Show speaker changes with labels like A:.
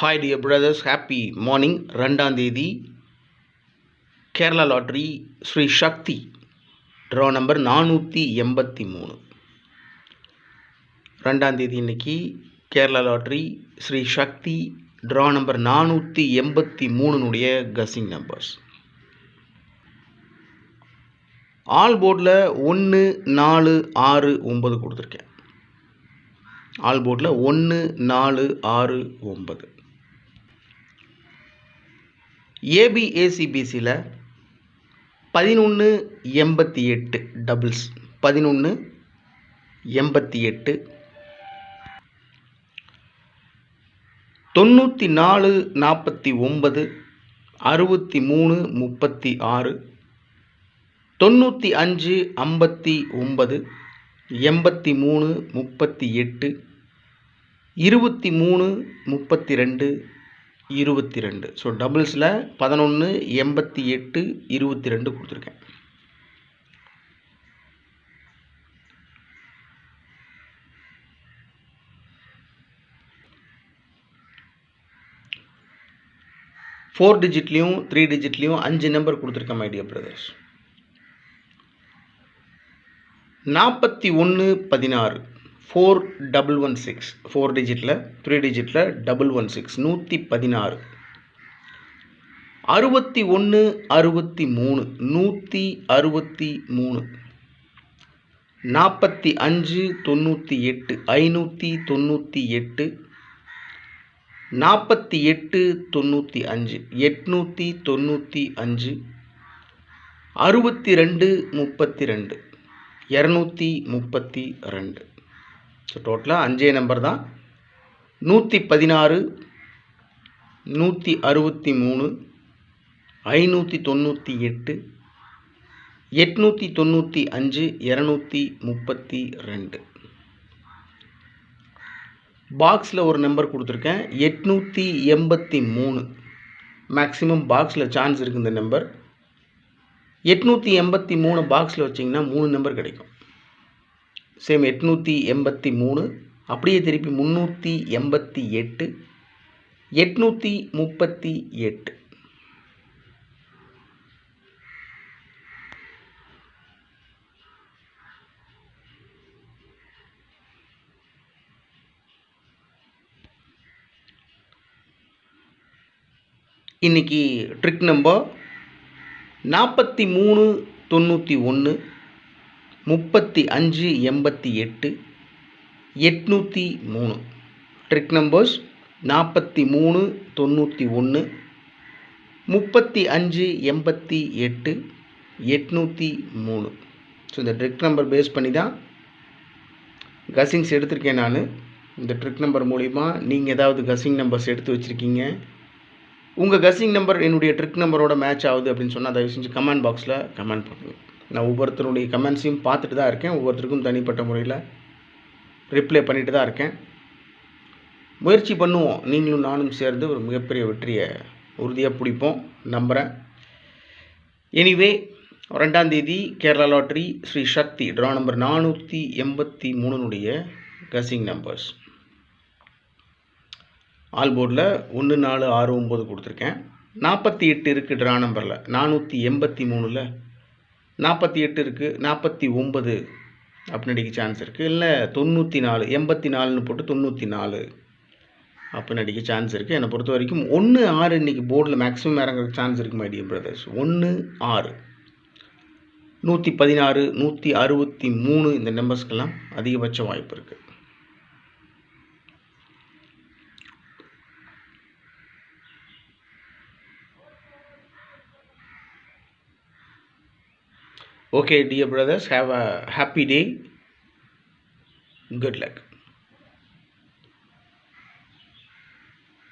A: Hi dear brothers, happy morning. 2ஆம் தேதி Kerala lottery Sri சக்தி draw number 483. 2ஆம் தேதி இன்னைக்கு கேரளா லாட்ரி ஸ்ரீ சக்தி ட்ரா நம்பர் 483 கசிங் நம்பர்ஸ். ஆல் போர்டில் 1 4 6 9 கொடுத்துருக்கேன். ஆல் போர்டில் 1 4 6 9. ஏபிஏசிபிசியில் 1188 டபுள்ஸ், 1188, 94 49, 63 36, 95 59, 83 38, 23 32, 22. ஸோ டபுள்ஸில் 11 88 22 கொடுத்துருக்கேன். ஃபோர் டிஜிட்லேயும் 3 டிஜிட்லேயும் 5 நம்பர் கொடுத்துருக்கேன் மை டியர் பிரதர்ஸ். 41 16, 4116, 4 டிஜிட்டில் 3 டிஜிட்டில் 116, 116, 61 63, 163, 45 98, 598, 48 95, 895, 62 32, 232. ஸோ டோட்டலாக 5 நம்பர் தான். 116, 163, 598, 895, 232. பாக்ஸில் ஒரு நம்பர் கொடுத்துருக்கேன் 883. மேக்ஸிமம் பாக்ஸில் சான்ஸ் இருக்குது. இந்த நம்பர் 883 பாக்ஸில் வச்சிங்கன்னா 3 நம்பர் கிடைக்கும். சேம் 883, அப்படியே திருப்பி 388, 838. இன்னைக்கு trick number 43 91, 35 88, 803. Trick numbers 43 91, 35 88, 803. So இந்த ட்ரிக் நம்பர் பேஸ் பண்ணி தான் கசிங்ஸ் எடுத்திருக்கேன் நான். இந்த ட்ரிக் நம்பர் மூலிமா நீங்கள் ஏதாவது கசிங் நம்பர்ஸ் எடுத்து வச்சுருக்கீங்க, உங்கள் கசிங் நம்பர் என்னுடைய ட்ரிக் நம்பரோட மேட்ச் ஆகுது அப்படின்னு சொன்னால் தயவு செஞ்சு கமெண்ட் பாக்ஸில் கமெண்ட் பண்ணுங்கள். நான் ஒவ்வொருத்தருடைய கமெண்ட்ஸையும் பார்த்துட்டு தான் இருக்கேன். ஒவ்வொருத்தருக்கும் தனிப்பட்ட முறையில் ரிப்ளை பண்ணிட்டு தான் இருக்கேன். முயற்சி பண்ணுவோம், நீங்களும் நானும் சேர்ந்து ஒரு மிகப்பெரிய வெற்றியை உறுதியாக பிடிப்போம் நம்புகிறேன். எனிவே 2ஆம் தேதி கேரளா லாட்ரி ஸ்ரீ சக்தி ட்ரா நம்பர் 483 கசிங் நம்பர்ஸ். ஆல் போர்டில் 1 4 6 9 கொடுத்துருக்கேன். 48 இருக்குது ட்ரா நம்பரில். 483ல் 48 இருக்குது, 49 அப்படின்னு அடிக்க சான்ஸ் இருக்குது. இல்லை 94 84ன்னு போட்டு 94 அப்படின்னு அடிக்க சான்ஸ் இருக்குது. என்னை பொறுத்த வரைக்கும் 1 6 இன்றைக்கி போர்டில் மேக்ஸிமம் இறங்குற சான்ஸ் இருக்குது மை டியர் பிரதர்ஸ். 1 6, 116, 163 இந்த நம்பர்ஸ்க்கெல்லாம் அதிகபட்ச வாய்ப்பு இருக்குது. Okay dear brothers, have a happy day. Good luck.